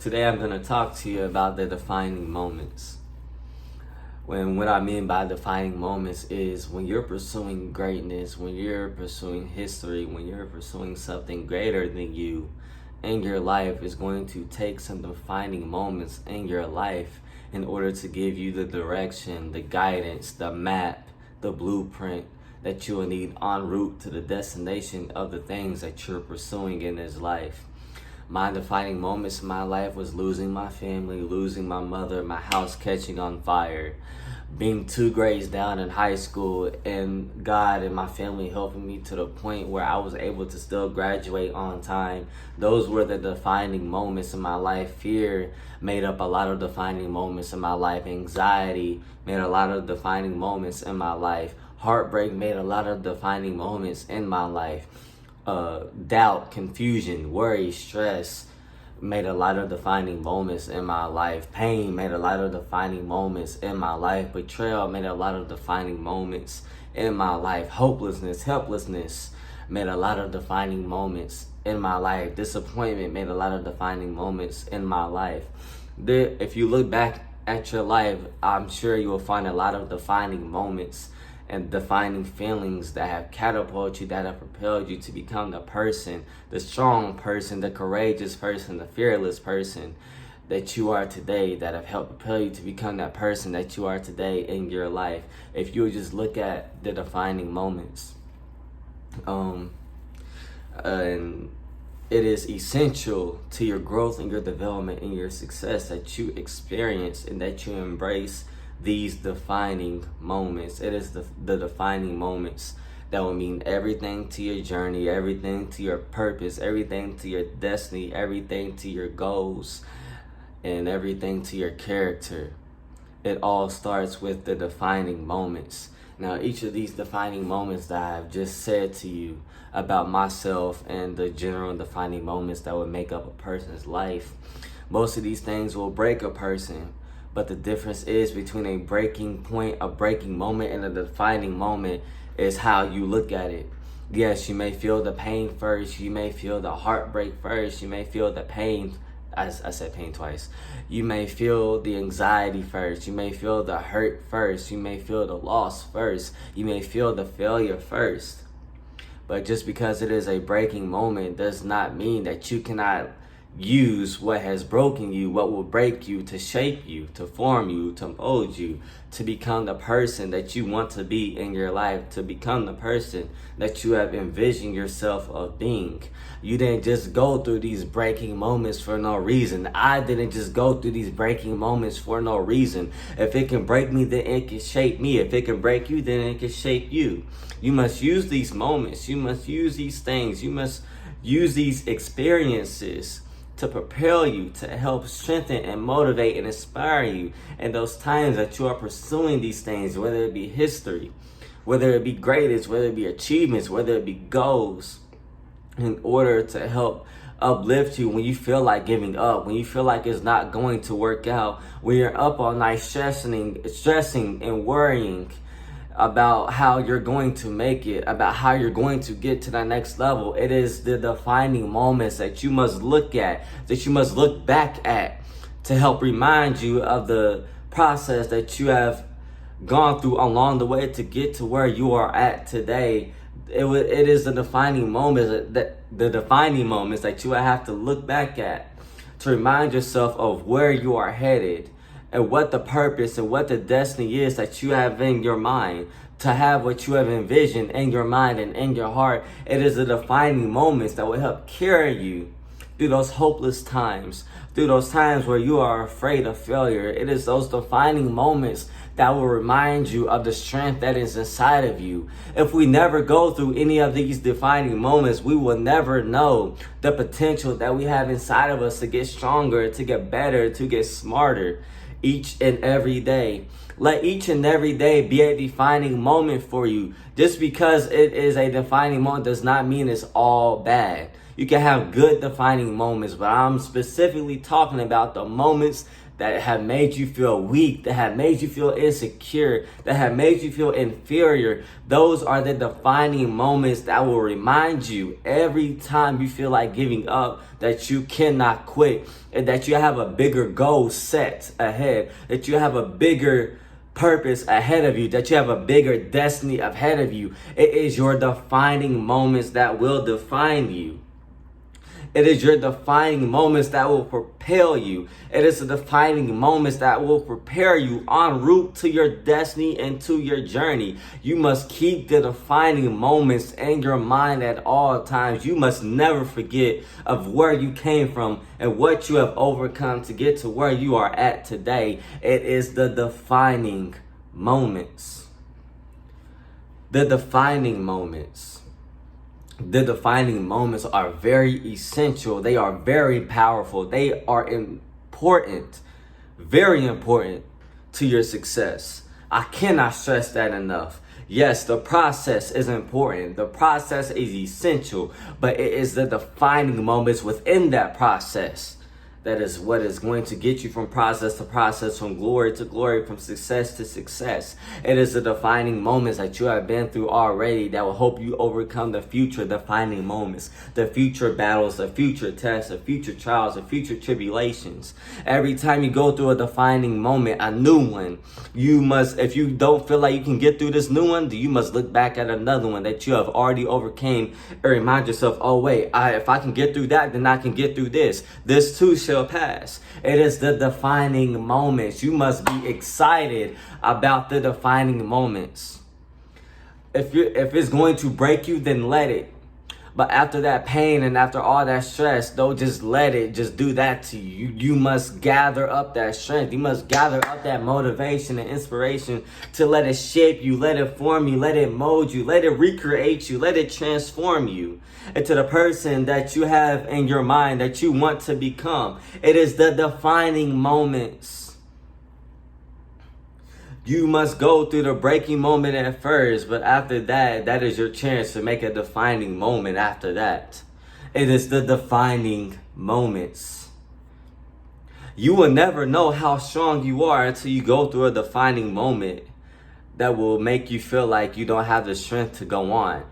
Today I'm going to talk to you about the defining moments. What I mean by defining moments is when you're pursuing greatness, when you're pursuing history, when you're pursuing something greater than you in your life, is going to take some defining moments in your life in order to give you the direction, the guidance, the map, the blueprint that you will need en route to the destination of the things that you're pursuing in this life. My defining moments in my life was losing my family, losing my mother, my house catching on fire, being 2 grades down in high school, and God and my family helping me to the point where I was able to still graduate on time. Those were the defining moments in my life. Fear made up a lot of defining moments in my life. Anxiety made a lot of defining moments in my life. Heartbreak made a lot of defining moments in my life. Doubt, confusion, worry, stress made a lot of defining moments in my life. Pain made a lot of defining moments in my life. Betrayal made a lot of defining moments in my life. Hopelessness, helplessness made a lot of defining moments in my life. Disappointment made a lot of defining moments in my life. If you look back at your life, I'm sure you will find a lot of defining moments and defining feelings that have catapulted you, that have propelled you to become the person, the strong person, the courageous person, the fearless person that you are today, that have helped propel you to become that person that you are today in your life. If you would just look at the defining moments. And it is essential to your growth and your development and your success that you experience and that you embrace these defining moments. It is the defining moments that will mean everything to your journey, everything to your purpose, everything to your destiny, everything to your goals, and everything to your character. It all starts with the defining moments. Now, each of these defining moments that I've just said to you about myself and the general defining moments that would make up a person's life, most of these things will break a person. But the difference is between a breaking point, a breaking moment, and a defining moment is how you look at it. Yes, you may feel the pain first. You may feel the heartbreak first. You may feel the pain. I said pain twice. You may feel the anxiety first. You may feel the hurt first. You may feel the loss first. You may feel the failure first. But just because it is a breaking moment does not mean that you cannot use what has broken you, what will break you, to shape you, to form you, to mold you, to become the person that you want to be in your life, to become the person that you have envisioned yourself of being. You didn't just go through these breaking moments for no reason. I didn't just go through these breaking moments for no reason. If it can break me, then it can shape me. If it can break you, then it can shape you. You must use these moments. You must use these things. You must use these experiences to propel you, to help strengthen and motivate and inspire you in those times that you are pursuing these things, whether it be history, whether it be greatness, whether it be achievements, whether it be goals, in order to help uplift you when you feel like giving up, when you feel like it's not going to work out, when you're up all night stressing and worrying about how you're going to make it, about how you're going to get to that next level. It is the defining moments that you must look at, that you must look back at, to help remind you of the process that you have gone through along the way to get to where you are at today. It is the defining moments that you have to look back at to remind yourself of where you are headed, and what the purpose and what the destiny is that you have in your mind, to have what you have envisioned in your mind and in your heart. It is the defining moments that will help carry you through those hopeless times, through those times where you are afraid of failure. It is those defining moments that will remind you of the strength that is inside of you. If we never go through any of these defining moments, we will never know the potential that we have inside of us to get stronger, to get better, to get smarter each and every day. Let each and every day be a defining moment for you. Just because it is a defining moment does not mean it's all bad. You can have good defining moments, but I'm specifically talking about the moments that have made you feel weak, that have made you feel insecure, that have made you feel inferior. Those are the defining moments that will remind you every time you feel like giving up that you cannot quit, and that you have a bigger goal set ahead, that you have a bigger purpose ahead of you, that you have a bigger destiny ahead of you. It is your defining moments that will define you. It is your defining moments that will propel you. It is the defining moments that will prepare you en route to your destiny and to your journey. You must keep the defining moments in your mind at all times. You must never forget of where you came from and what you have overcome to get to where you are at today. It is the defining moments. The defining moments. The defining moments are very essential. They are very powerful. They are important, very important to your success. I cannot stress that enough. Yes, the process is important. The process is essential, but it is the defining moments within that process that is what is going to get you from process to process, from glory to glory, from success to success. It is the defining moments that you have been through already that will help you overcome the future defining moments, the future battles, the future tests, the future trials, the future tribulations. Every time you go through a defining moment, a new one, you must, if you don't feel like you can get through this new one, you must look back at another one that you have already overcame and remind yourself, oh wait, if I can get through that, then I can get through this. This too shall pass. It is the defining moments. You must be excited about the defining moments. If it's going to break you, then let it. But after that pain and after all that stress, don't just let it just do that to you. You must gather up that strength. You must gather up that motivation and inspiration to let it shape you, let it form you, let it mold you, let it recreate you, let it transform you into the person that you have in your mind that you want to become. It is the defining moments. You must go through the breaking moment at first, but after that, that is your chance to make a defining moment after that. It is the defining moments. You will never know how strong you are until you go through a defining moment that will make you feel like you don't have the strength to go on.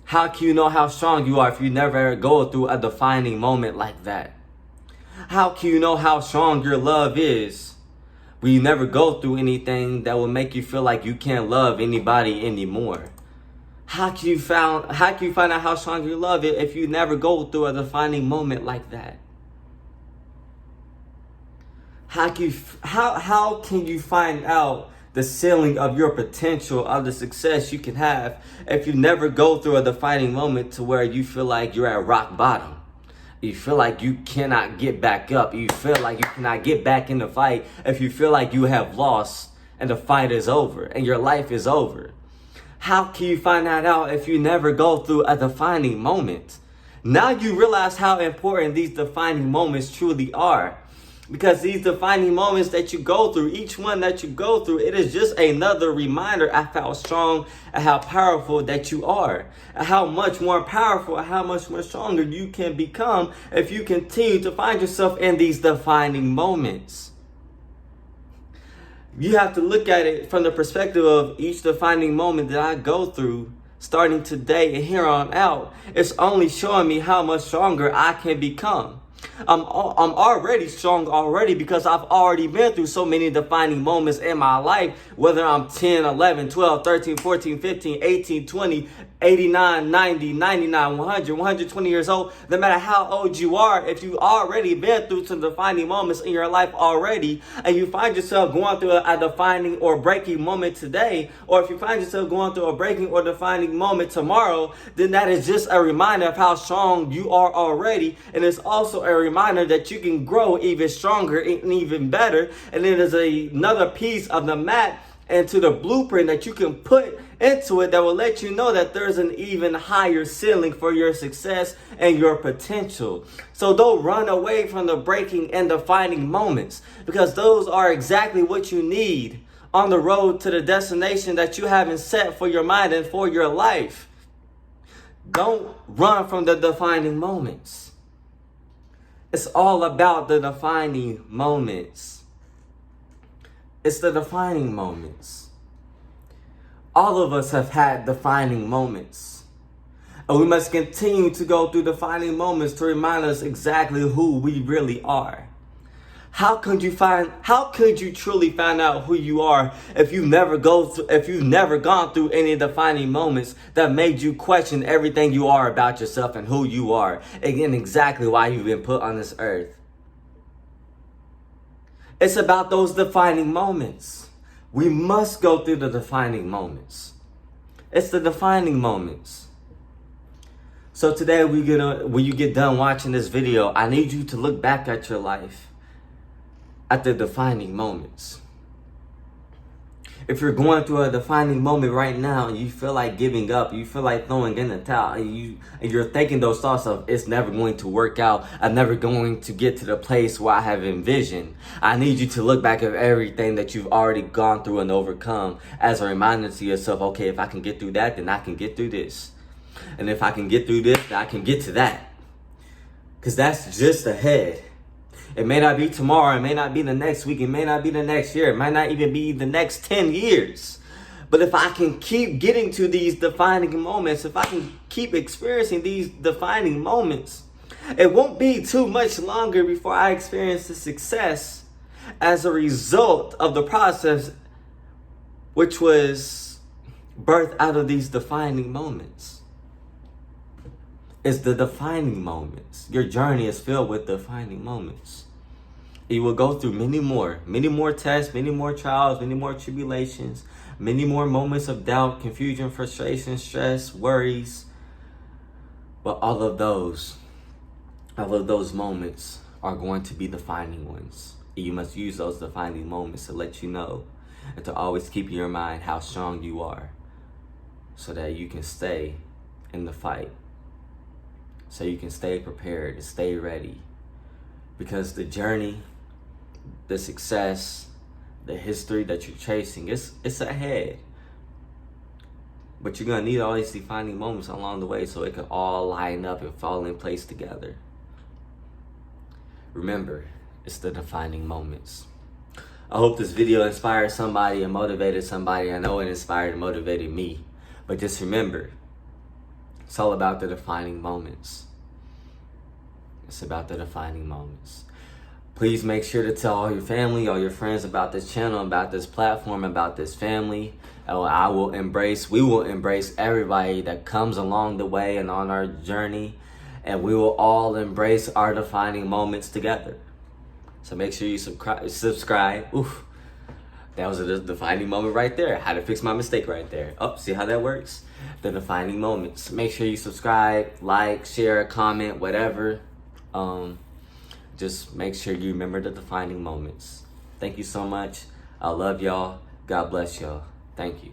How can you know how strong you are if you never go through a defining moment like that? How can you know how strong your love is when you never go through anything that will make you feel like you can't love anybody anymore? How can you find out how strong your love is if you never go through a defining moment like that? How can you find out the ceiling of your potential, of the success you can have, if you never go through a defining moment to where you feel like you're at rock bottom? You feel like you cannot get back up. You feel like you cannot get back in the fight. If you feel like you have lost and the fight is over and your life is over. How can you find that out if you never go through a defining moment? Now you realize how important these defining moments truly are. Because these defining moments that you go through, each one that you go through, it is just another reminder of how strong and how powerful that you are. And how much more powerful and how much more stronger you can become if you continue to find yourself in these defining moments. You have to look at it from the perspective of each defining moment that I go through starting today and here on out. It's only showing me how much stronger I can become. I'm already strong already because I've already been through so many defining moments in my life, whether I'm 10, 11, 12, 13, 14, 15, 18, 20, 89, 90, 99, 100, 120 years old. No matter how old you are, if you've already been through some defining moments in your life already, and you find yourself going through a defining or breaking moment today, or if you find yourself going through a breaking or defining moment tomorrow, then that is just a reminder of how strong you are already. And it's also a reminder that you can grow even stronger and even better. And it is another piece of the map and to the blueprint that you can put into it that will let you know that there's an even higher ceiling for your success and your potential. So don't run away from the breaking and defining moments, because those are exactly what you need on the road to the destination that you haven't set for your mind and for your life. Don't run from the defining moments. It's all about the defining moments. It's the defining moments. All of us have had defining moments. And we must continue to go through defining moments to remind us exactly who we really are. How could you truly find out who you are if you've never gone through any defining moments that made you question everything you are about yourself and who you are, and exactly why you've been put on this earth? It's about those defining moments. We must go through the defining moments. It's the defining moments. So today, when you get done watching this video, I need you to look back at your life, at the defining moments. If you're going through a defining moment right now and you feel like giving up, you feel like throwing in the towel, and you're thinking those thoughts of, it's never going to work out, I'm never going to get to the place where I have envisioned, I need you to look back at everything that you've already gone through and overcome as a reminder to yourself, okay, if I can get through that, then I can get through this. And if I can get through this, then I can get to that. Because that's just ahead. It may not be tomorrow, it may not be the next week, it may not be the next year, it might not even be the next 10 years. But if I can keep getting to these defining moments, if I can keep experiencing these defining moments, it won't be too much longer before I experience the success as a result of the process which was birthed out of these defining moments. It's the defining moments. Your journey is filled with defining moments. You will go through many more tests, many more trials, many more tribulations, many more moments of doubt, confusion, frustration, stress, worries. But all of those moments are going to be defining ones. You must use those defining moments to let you know and to always keep in your mind how strong you are so that you can stay in the fight. So you can stay prepared and stay ready. Because the journey, the success, the history that you're chasing, it's ahead. But you're going to need all these defining moments along the way so it can all line up and fall in place together. Remember, it's the defining moments. I hope this video inspired somebody and motivated somebody. I know it inspired and motivated me. But just remember, it's all about the defining moments. It's about the defining moments. Please make sure to tell all your family, all your friends about this channel, about this platform, about this family. We will embrace everybody that comes along the way and on our journey. And we will all embrace our defining moments together. So make sure you subscribe. Oof. That was a defining moment right there. How to fix my mistake right there. Oh, see how that works? The defining moments. Make sure you subscribe, like, share, comment, whatever. Just make sure you remember the defining moments. Thank you so much. I love y'all. God bless y'all. Thank you.